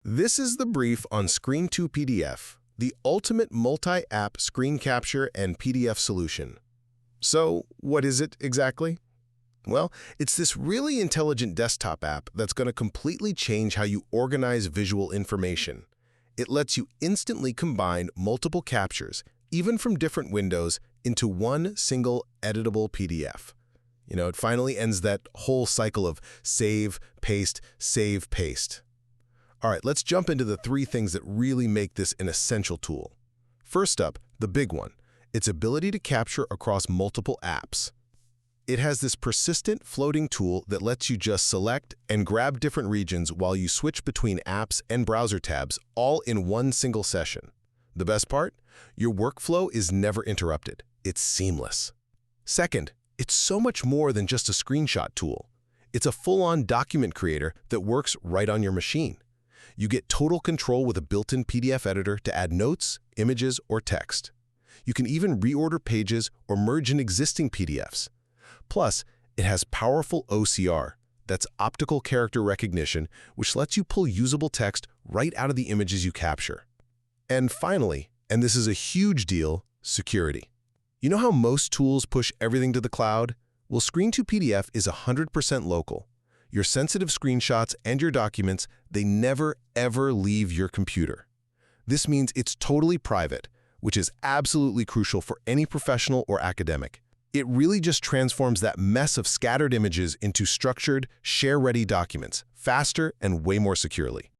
This is the brief on Screen2 PDF, the ultimate multi-app screen capture and PDF solution. So, what is it exactly? Well, it's this really intelligent desktop app that's going to completely change how you organize visual information. It lets you instantly combine multiple captures, even from different windows, into one single editable PDF. It finally ends that whole cycle of save, paste, save, paste. All right, let's jump into the three things that really make this an essential tool. First up, the big one, its ability to capture across multiple apps. It has this persistent floating tool that lets you just select and grab different regions while you switch between apps and browser tabs, all in one single session. The best part? Your workflow is never interrupted. It's seamless. Second, it's so much more than just a screenshot tool. It's a full-on document creator that works right on your machine. You get total control with a built-in PDF editor to add notes, images, or text. You can even reorder pages or merge in existing PDFs. Plus, it has powerful OCR, that's optical character recognition, which lets you pull usable text right out of the images you capture. And finally, and this is a huge deal, security. You know how most tools push everything to the cloud? Well, Screen2 PDF is 100% local. Your sensitive screenshots and your documents, they never, ever leave your computer. This means it's totally private, which is absolutely crucial for any professional or academic. It really just transforms that mess of scattered images into structured, share-ready documents, faster and way more securely.